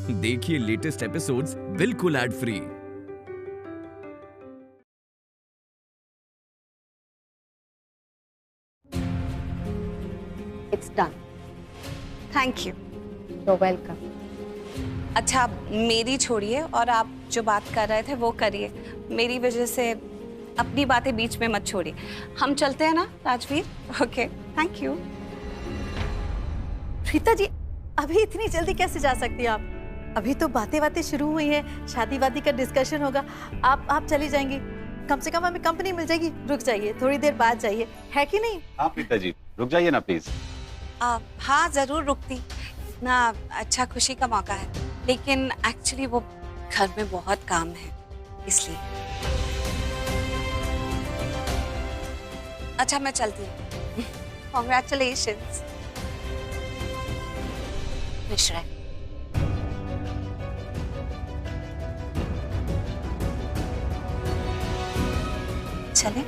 देखिए latest episodes बिल्कुल ad free. It's done. Thank you. You're welcome. अच्छा, आप मेरी छोड़िए और आप जो बात कर रहे थे वो करिए। मेरी वजह से अपनी बातें बीच में मत छोड़िए। हम चलते हैं ना Rajveer? Okay, thank you. Preeta ji, अभी इतनी जल्दी कैसे जा सकती हैं आप? अभी तो बातें शुरू हुई हैं, शादी वादी का डिस्कशन होगा। आप चली जाएंगी, कम से कम हमें कंपनी मिल जाएगी। रुक जाइए, थोड़ी देर बाद जाइए, है कि नहीं? हाँ प्रीता जी, रुक जाइए ना प्लीज। हाँ जरूर रुकती ना, अच्छा खुशी का मौका है, लेकिन एक्चुअली वो घर में बहुत काम है इसलिए। अच्छा मैं चलती हूँ। कॉन्ग्रेचुलेशंस। मिश्रा चले।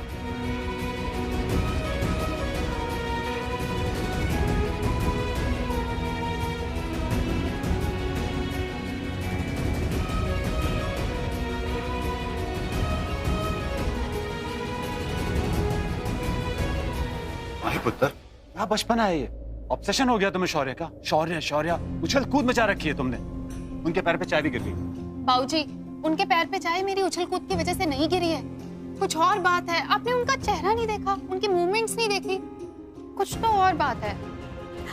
अरे पुत्र, क्या बचपन है ये? ऑब्सेशन हो गया तुम्हें शौर्य का? शौर्य शौर्य उछल कूद मचा रखी है तुमने। उनके पैर पे चाय भी गिर गई। बाबूजी, उनके पैर पे चाय मेरी उछल कूद की वजह से नहीं गिरी है, कुछ और बात है। आपने उनका चेहरा नहीं देखा, उनकी मूवमेंट्स नहीं देखी, कुछ तो और बात है।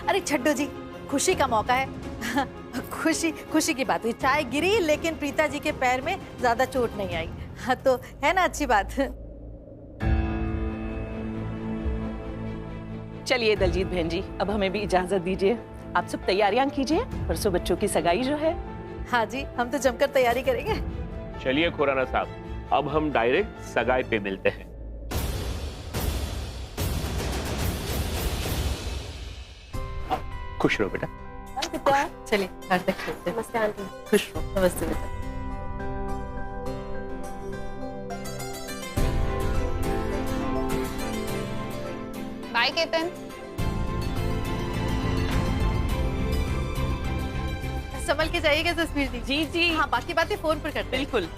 अरे छड्डो जी, खुशी का मौका है। खुशी की बात हुई, चाय गिरी लेकिन प्रीता जी के पैर में ज्यादा चोट नहीं आई। हाँ तो है ना अच्छी बात। चलिए दलजीत बहन जी, अब हमें भी इजाजत दीजिए। आप सब तैयारियां कीजिए, परसों बच्चों की सगाई जो है। हाँ जी, हम तो जमकर तैयारी करेंगे। चलिए खुराना साहब, अब हम डायरेक्ट सगाई पे मिलते हैं। खुश रहो बेटा। चलिए घर तक चलते हैं। नमस्ते आंटी। खुश रहो। नमस्ते बेटा। बाय केतन। संभल के जाइएगा जसवीर दी। जी जी हाँ, बाकी बातें फोन पर करते हैं। बिल्कुल।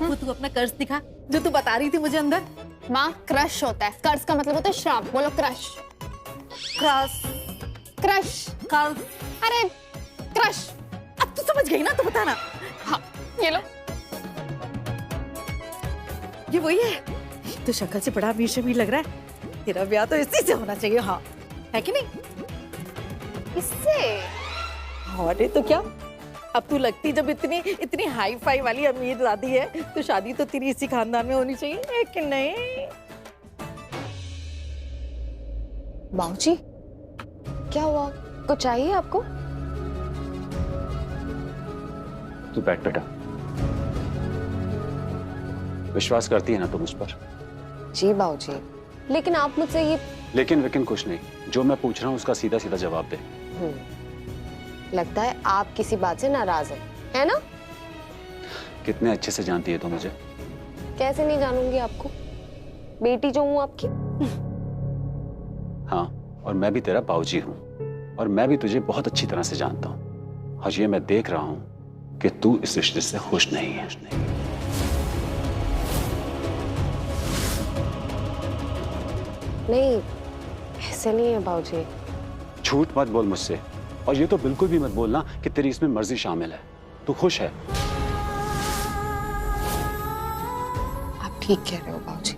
वो तू अपना कर्ज दिखा जो तू बता रही थी मुझे अंदर। माँ, क्रश होता है, कर्ज का मतलब होता है श्राप। बोलो क्रश। Crush crush. कर्ज। अरे क्रश। अब तू समझ गई ना, तो बताना। हाँ, ये लो। ये वही है? तो शक्ल से बड़ा अमीर शमीर लग रहा है। तेरा ब्याह तो इसी से होना चाहिए। हाँ, है कि नहीं? इससे? अरे तो क्या, अब तू लगती जब इतनी हाई फाई वाली अमीर दादी है, तो शादी तो तेरी इसी खानदान में होनी चाहिए, है कि नहीं? बाबूजी, क्या हुआ? कुछ चाहिए आपको? तू बैठ बेटा। विश्वास करती है ना तू मुझ पर? जी बाबूजी, लेकिन आप मुझसे ये। लेकिन कुछ नहीं, जो मैं पूछ रहा हूँ उसका सीधा सीधा जवाब दे। लगता है आप किसी बात से नाराज हैं, है ना? कितने अच्छे से जानती है तू मुझे। कैसे नहीं जानूंगी आपको, बेटी जो हूँ आपकी। हाँ, और मैं भी तेरा बाऊजी हूँ, और मैं भी तुझे बहुत अच्छी तरह से जानता हूँ। और ये मैं देख रहा हूँ कि तू इस रिश्ते से खुश नहीं है। नहीं, ऐसे नहीं है बाबूजी। झूठ मत बोल मुझसे, और ये तो बिल्कुल भी मत बोलना कि तेरी इसमें मर्जी शामिल है। तू खुश है? आप ठीक कह रहे हो बाबूजी।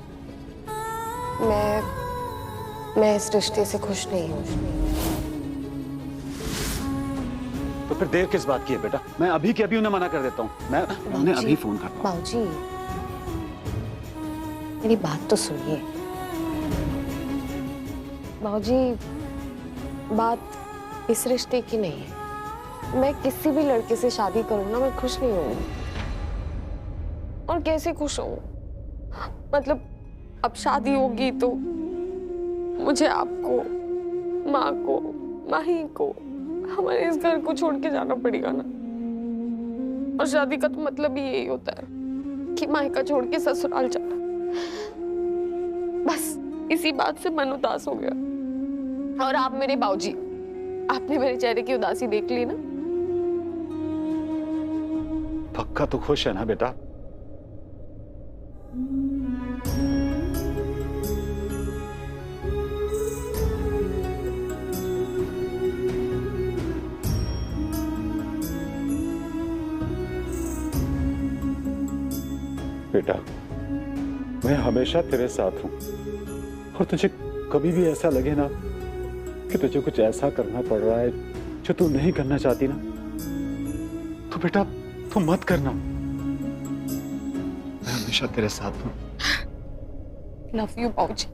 मैं इस रिश्ते से खुश नहीं हूँ। तो फिर देर किस बात की है बेटा? मैं अभी के अभी उन्हें मना कर देता हूँ। मैं उन्हें अभी फोन करता हूँ। बाबूजी, मेरी बात तो सुनिए। बाबूजी, बात इस रिश्ते की नहीं है। मैं किसी भी लड़के से शादी करूँ ना, मैं खुश नहीं हूँ। और कैसे खुश हूँ? मतलब अब शादी होगी तो मुझे आपको, माँ को, माही को, हमारे इस घर को छोड़ के जाना पड़ेगा ना। और शादी का तो मतलब ही यही होता है कि मायका छोड़ के ससुराल जाना। बस इसी बात से मन उदास हो गया। और आप मेरे बाबूजी, आपने मेरे चेहरे की उदासी देख ली ना? पक्का तो खुश है ना बेटा? बेटा, मैं हमेशा तेरे साथ हूं, और तुझे कभी भी ऐसा लगे ना कि तुझे कुछ ऐसा करना पड़ रहा है जो तू नहीं करना चाहती ना, तो बेटा तू मत करना। मैं हमेशा तेरे साथ हूं। लव यू बाबूजी।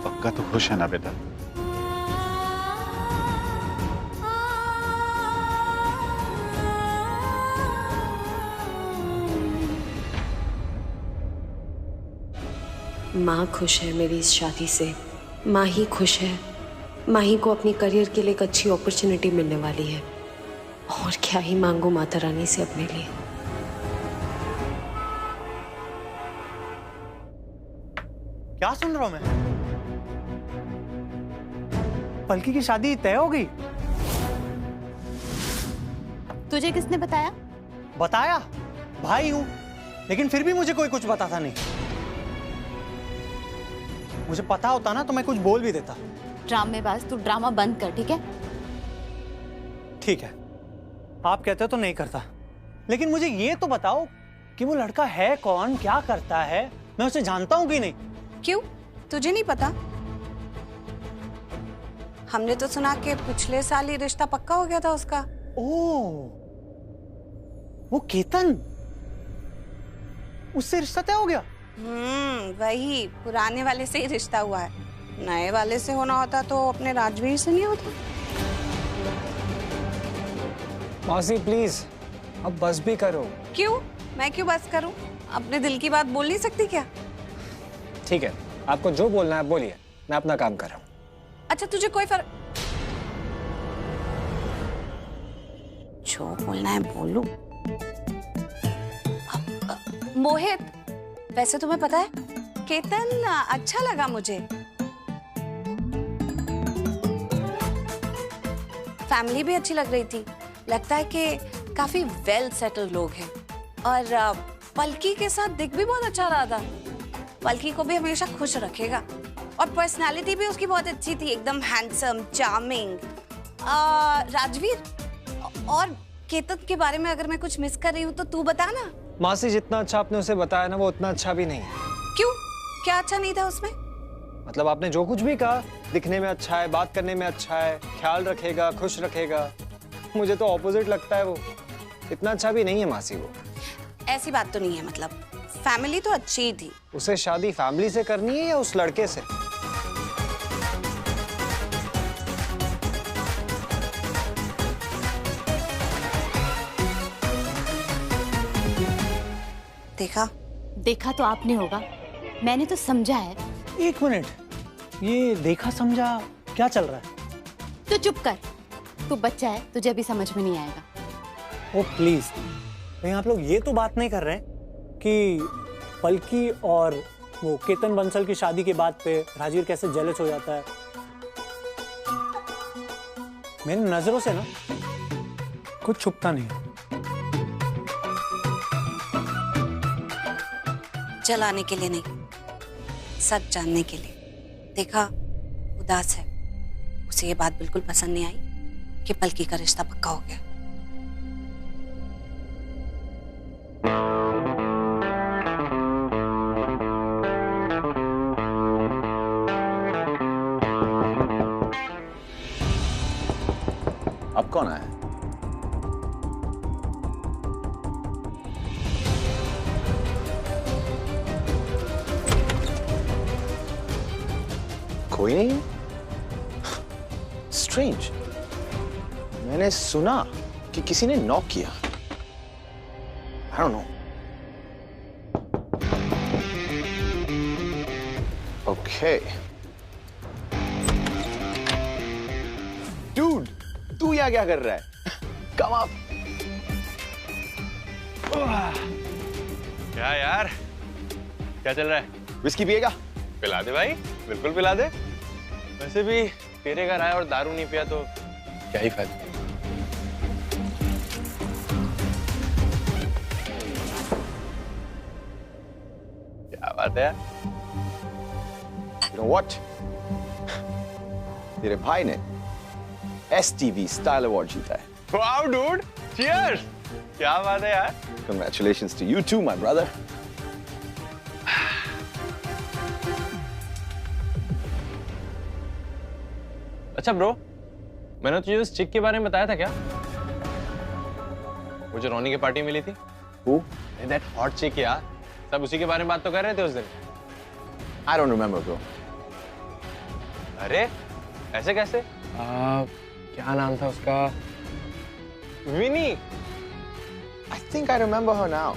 पक्का तो खुश है ना बेटा? माँ खुश है मेरी इस शादी से। माँ ही खुश है। माँ ही को अपनी करियर के लिए एक अच्छी अपॉर्चुनिटी मिलने वाली है। और क्या ही मांगू माता रानी से अपने लिए। क्या सुन रहा हूं मैं? पलकी की शादी तय हो गई? तुझे किसने बताया? बताया, भाई हूं, लेकिन फिर भी मुझे कोई कुछ बताता नहीं। मुझे पता होता ना तो मैं कुछ बोल भी देता। ड्रामेबाज, तू ड्रामा बंद कर, ठीक है? ठीक है, आप कहते हो तो नहीं करता, लेकिन मुझे ये तो बताओ कि वो लड़का है कौन, क्या करता है, मैं उसे जानता हूं कि नहीं? क्यों, तुझे नहीं पता? हमने तो सुना कि पिछले साल ही रिश्ता पक्का हो गया था उसका। ओह, वो केतन, उससे रिश्ता तय हो गया? वही पुराने वाले से ही रिश्ता हुआ है। नए वाले से होना होता तो अपने राजवीर से नहीं होता। मौसी प्लीज, अब बस भी करो। क्यों, मैं क्यों बस करूं? अपने दिल की बात बोल नहीं सकती क्या? ठीक है, आपको जो बोलना है बोलिए, मैं अपना काम कर रहा हूं। अच्छा, तुझे कोई फर्क? जो बोलना है बोलूं। मोहित, वैसे तुम्हें पता है केतन अच्छा लगा मुझे। फैमिली भी अच्छी लग रही थी। लगता है कि काफी वेल सेटल्ड लोग हैं। और पलकी के साथ दिख भी बहुत अच्छा रहा था। पलकी को भी हमेशा खुश रखेगा। और पर्सनालिटी भी उसकी बहुत अच्छी थी, एकदम हैंडसम, चार्मिंग। राजवीर, और केतन के बारे में अगर मैं कुछ मिस कर रही हूँ तो तू बता ना। मासी, जितना अच्छा आपने उसे बताया ना, वो उतना अच्छा भी नहीं है। क्यों, क्या अच्छा नहीं था उसमें? मतलब आपने जो कुछ भी कहा, दिखने में अच्छा है, बात करने में अच्छा है, ख्याल रखेगा, खुश रखेगा, मुझे तो ऑपोजिट लगता है। वो इतना अच्छा भी नहीं है मासी। वो ऐसी बात तो नहीं है, मतलब फैमिली तो अच्छी ही थी। उसे शादी फैमिली से करनी है या उस लड़के से? देखा तो आपने होगा, मैंने तो समझा है। एक मिनट, ये देखा समझा क्या चल रहा है? तो चुप कर, तू बच्चा है, तुझे अभी समझ में नहीं आएगा। ओ प्लीज, कहीं आप लोग ये तो बात नहीं कर रहे कि पलकी और वो केतन बंसल की शादी के बाद पे राजवीर कैसे जेलस हो जाता है? मेरी नजरों से ना कुछ छुपता नहीं। जलाने के लिए नहीं, सच जानने के लिए। देखा, उदास है। उसे ये बात बिल्कुल पसंद नहीं आई कि पलकी का रिश्ता पक्का हो गया। अब कौन आया? कोई नहीं? स्ट्रेंज। मैंने सुना कि किसी ने नॉक किया। I don't know. Okay. Dude, तू यहाँ क्या कर रहा है? Come up. क्या यार, क्या चल रहा है? विस्की पिएगा? पिला दे भाई, बिल्कुल पिला दे। वैसे भी तेरे घर आया और दारू नहीं पिया तो क्या ही फायदा। क्या बात है? You know what? तेरे भाई ने STV Style Award जीता है। Wow, dude! Cheers! क्या बात है यार? Congratulations to you too, my brother. अच्छा ब्रो, मैंने तुझे उस चिक के बारे में बताया था क्या? वो जो रोनी के पार्टी मिली थी? Who? That hot chick यार। सब उसी के बारे में बात तो कर रहे थे उस दिन। I don't remember, bro. अरे, ऐसे कैसे? क्या नाम था उसका? विनी। I think I remember her now.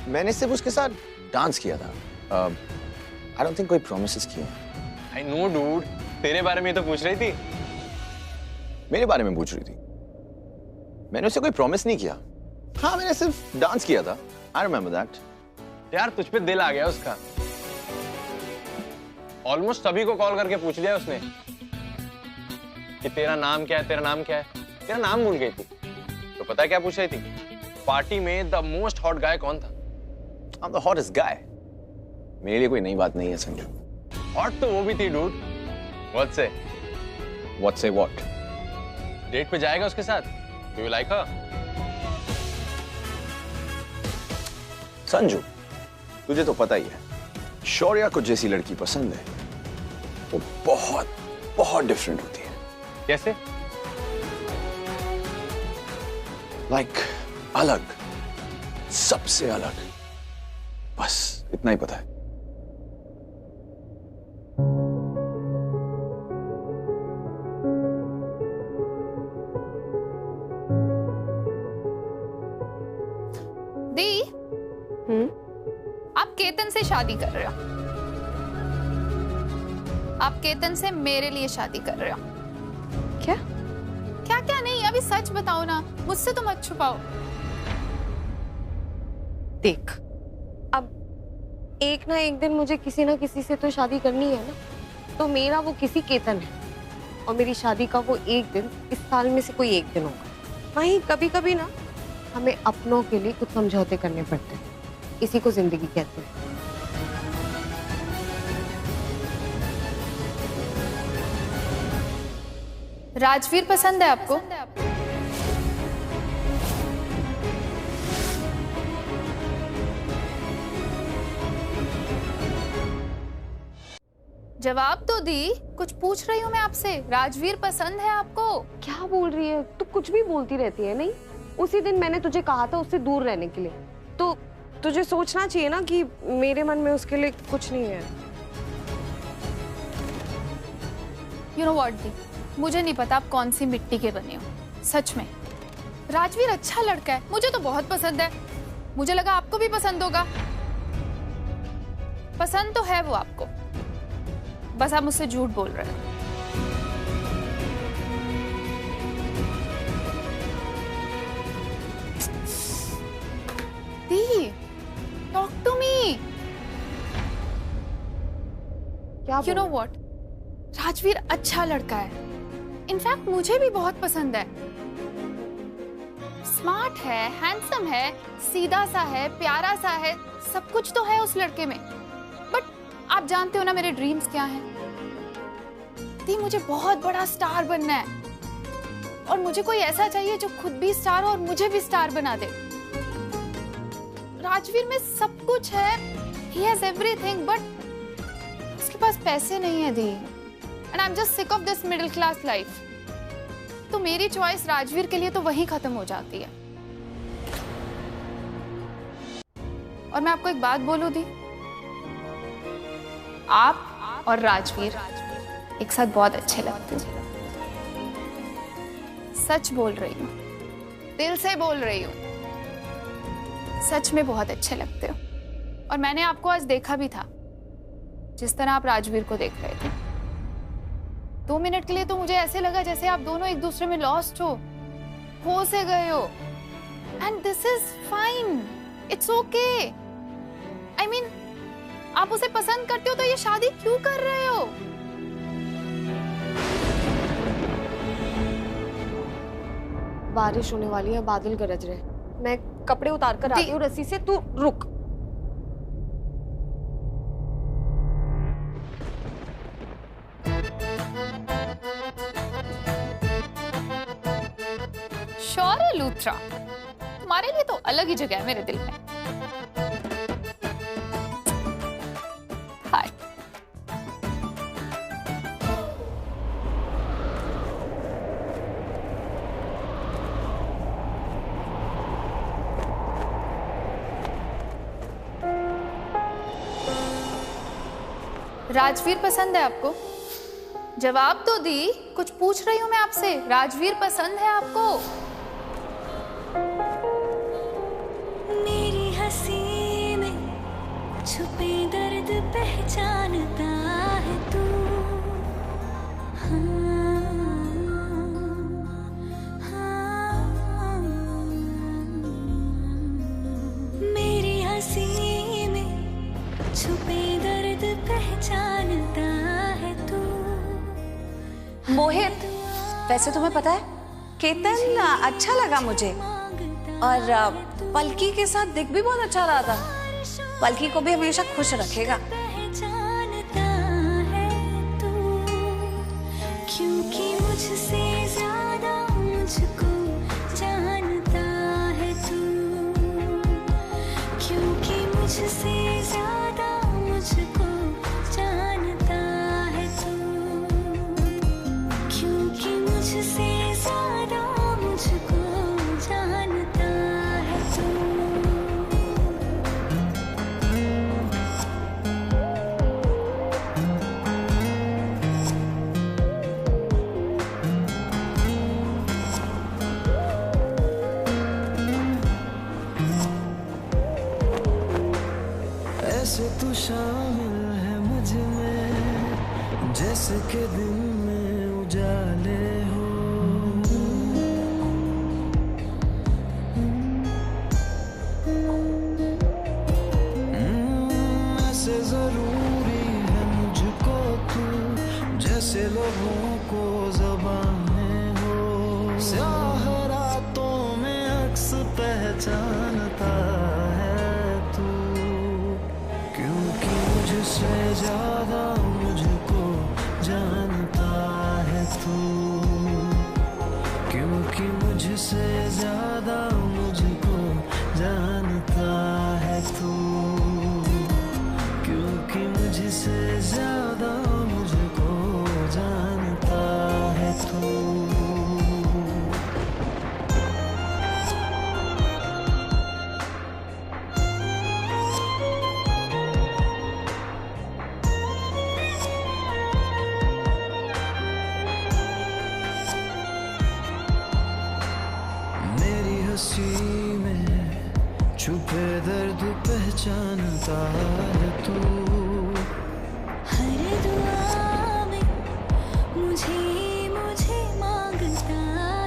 मैंने सिर्फ उसके साथ डांस किया था। I don't think कोई promises किए। I know, dude. तेरे बारे में तो पूछ रही थी। मेरे बारे में पूछ रही थी। मैंने उसे कोई प्रॉमिस नहीं किया। हाँ, मैंने सिर्फ डांस किया था। I remember that. यार तुझ पे दिल आ गया उसका। ऑलमोस्ट सभी को कॉल करके पूछ लिया उसने कि तेरा नाम क्या है, तेरा नाम क्या है। तेरा नाम भूल गई थी। तो पता है क्या पूछ रही थी? पार्टी में द मोस्ट हॉट गाय कौन था? I'm the hottest guy. मेरे लिए कोई नई बात नहीं है संजू। हॉट तो वो भी थी dude. What say? What say what? Date पे जाएगा उसके साथ? Do you like her? Sanju, तुझे तो पता ही है, शौर्या को जैसी लड़की पसंद है वो बहुत बहुत डिफरेंट होती है। कैसे? Like, अलग, सबसे अलग। बस इतना ही पता है। दी, आप केतन से शादी कर रहे हो। आप केतन से मेरे लिए शादी कर रहे हो। क्या? क्या क्या नहीं, अभी सच बताओ ना, मुझसे तो मत छुपाओ। देख, अब एक ना एक दिन मुझे किसी ना किसी से तो शादी करनी है ना, तो मेरा वो किसी केतन है और मेरी शादी का वो एक दिन इस साल में से कोई एक दिन होगा। वहीं कभी कभी ना हमें अपनों के लिए कुछ समझौते करने पड़ते हैं, इसी को जिंदगी कहते हैं। राजवीर पसंद है आपको? जवाब तो दी, कुछ पूछ रही हूँ मैं आपसे। राजवीर पसंद है आपको? क्या बोल रही है तू? कुछ भी बोलती रहती है। नहीं, उसी दिन मैंने तुझे कहा था उससे दूर रहने के लिए, तो तुझे सोचना चाहिए ना कि मेरे मन में उसके लिए कुछ नहीं है। You know what दी, मुझे नहीं पता आप कौन सी मिट्टी के बने हो, सच में। राजवीर अच्छा लड़का है, मुझे तो बहुत पसंद है। मुझे लगा आपको भी पसंद होगा। पसंद तो है वो आपको, बस आप मुझसे झूठ बोल रहे हैं। दी, talk to me. क्या You know what? राजवीर अच्छा लड़का है। इनफैक्ट मुझे भी बहुत पसंद है। स्मार्ट है, हैंडसम है, सीधा सा है, प्यारा सा है, सब कुछ तो है उस लड़के में। बट आप जानते हो ना मेरे ड्रीम्स क्या हैं? दी, मुझे बहुत बड़ा स्टार बनना है और मुझे कोई ऐसा चाहिए जो खुद भी स्टार हो और मुझे भी स्टार बना दे। राजवीर में सब कुछ है, he has everything, but उसके पास पैसे नहीं है दी। And I'm just sick of this middle class life. तो मेरी चॉइस राजवीर के लिए तो वहीं खत्म हो जाती है। और मैं आपको एक बात बोलूं दी, आप और राजवीर एक साथ बहुत अच्छे लगते हो। सच बोल रही हूँ, दिल से बोल रही हूँ। सच में बहुत अच्छे लगते हो। और मैंने आपको आज देखा भी था, जिस तरह आप राजवीर को देख रहे थे। 2 मिनट के लिए तो मुझे ऐसे लगा जैसे आप दोनों एक दूसरे में लॉस्ट हो से गए हो। And this is fine, it's okay. I mean, आप उसे पसंद करते हो तो ये शादी क्यों कर रहे हो? बारिश होने वाली है, बादल गरज रहे। मैं कपड़े उतार कर आती हूँ रस्सी से, तू रुक। श्योर है लूथरा, तुम्हारे लिए तो अलग ही जगह है मेरे दिल में। हाय। राजवीर पसंद है आपको? जवाब तो दी, कुछ पूछ रही हूं मैं आपसे। राजवीर पसंद है आपको? मेरी हंसी में छुपे दर्द पहचानता है तू। मेरी हंसी में छुपे दर्द पहचानता है तू। मोहित, वैसे तुम्हें पता है केतन अच्छा लगा मुझे, और पलकी के साथ दिख भी बहुत अच्छा रहा था। पलकी को भी हमेशा खुश रखेगा। पहचानता है तू, क्योंकि मुझसे ज्यादा मुझको जानता है तू। क्योंकि मुझसे ज्यादा मुझको जानता है तू। क्योंकि मुझसे ज्यादा मुझको जानता है तू। ऐसे तू शामिल है मुझ में, जैसे के दिन में उजाले हो। ऐसे जरूरी है मुझको तू, जैसे लोगों को ज़बानें हो। स्याह रातों में अक्स पहचानता है तू, क्योंकि मुझसे ज्यादा मुझको जानता है तू। क्योंकि मुझसे ज्यादा मुझको जानता है तू। क्योंकि मुझसे ज्यादा मुझको जानता है तू। मेरी हंसी में छुपे दर्द पहचानता है तू। हर दुआ में मुझे मांगता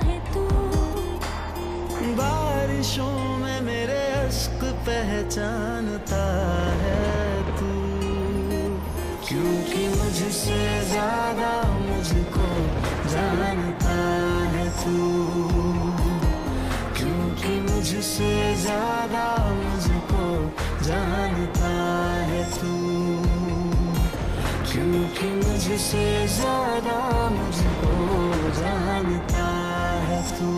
है तू। बारिशों में मेरे अश्क पहचानता है तू। क्योंकि मुझसे ज्यादा मुझको जानता है तू। क्योंकि मुझसे ज्यादा मुझको जानता है तू। क्योंकि मुझसे ज्यादा मुझको जानता है तू।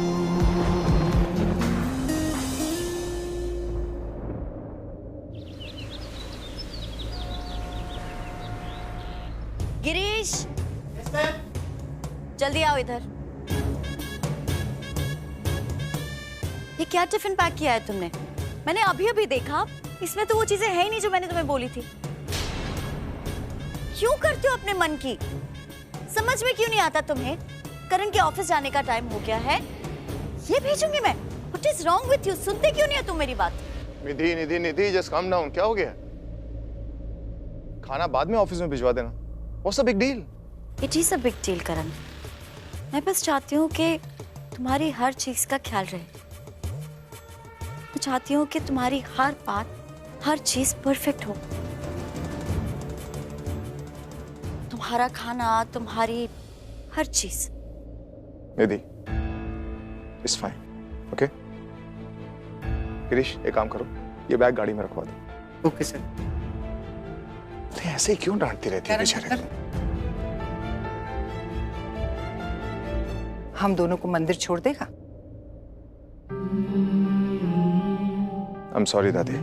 गिरीश, जल्दी आओ इधर। ये क्या टिफिन पैक किया है तुमने? मैंने अभी अभी देखा, इसमें तो वो चीजें है ही नहीं जो मैंने तुम्हें बोली थी। क्यों करते हो अपने मन की? समझ में क्यों नहीं आता तुम्हें? करण के ऑफिस जाने का टाइम हो गया है, ये भेजूंगी मैं? What is wrong with you? सुनते क्यों नहीं हो तुम मेरी बात? निधि निधि निधि जस्ट काम डाउन। क्या हो गया? खाना बाद में ऑफिस में भिजवा देना। What's the big deal? It is a big deal करण। मैं बस चाहती हूँ कि तुम्हारी हर चीज का ख्याल रहे। मैं चाहती हूँ कि तुम्हारी हर बात, हर चीज परफेक्ट हो। तुम्हारा खाना, तुम्हारी हर चीज। निधि, इट्स फाइन, ओके? गिरीश, एक काम करो, ये बैग गाड़ी में रखवा दो। Okay sir. तो ऐसे ही क्यों डांटती रहती है बेचारे को? हम दोनों को मंदिर छोड़ देगा? I'm sorry दादी।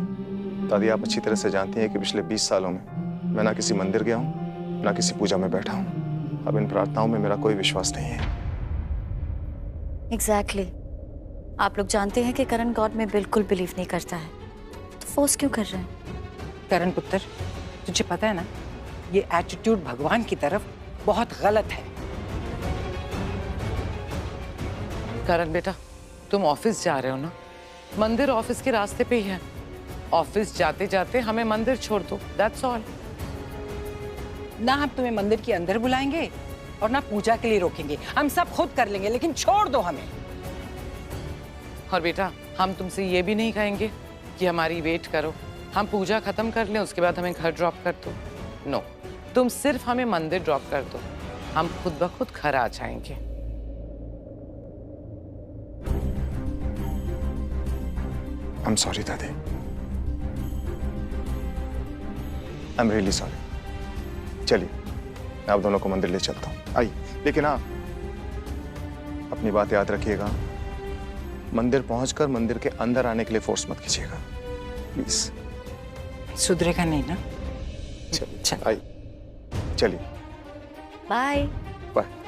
दादी, आप अच्छी तरह से जानती हैं कि पिछले 20 सालों में मैं ना किसी मंदिर गया हूँ, ना किसी पूजा में बैठा हूँ। अब इन प्रार्थनाओं में मेरा कोई विश्वास नहीं है। Exactly। आप लोग जानते हैं कि करण गॉड में बिल्कुल बिलीव नहीं करता है, तो फोर्स क्यों कर रहे हैं? करण पुत्र, तुझे पता है ना, ये एटीट्यूड भगवान की तरफ बहुत गलत है। करण बेटा, तुम ऑफिस जा रहे हो ना? मंदिर ऑफिस के रास्ते पे ही है। ऑफिस जाते जाते हमें मंदिर छोड़ दो, दैट्स ऑल। ना हम तुम्हें मंदिर के अंदर बुलाएंगे और ना पूजा के लिए रोकेंगे। हम सब खुद कर लेंगे, लेकिन छोड़ दो हमें। और बेटा, हम तुमसे ये भी नहीं कहेंगे कि हमारी वेट करो, हम पूजा खत्म कर लें उसके बाद हमें घर ड्रॉप कर दो। नो, तुम सिर्फ हमें मंदिर ड्रॉप कर दो, हम खुद ब खुद घर आ जाएंगे। I'm sorry दादी। I'm really sorry। चलिए, मैं आप दोनों को मंदिर ले चलता हूँ। आइए, लेकिन हाँ, अपनी बात याद रखिएगा। मंदिर पहुंचकर मंदिर के अंदर आने के लिए फोर्स मत कीजिएगा, प्लीज। सुधरेगा नहीं ना? चलिए, आइए, चलिए। बाय। बाय।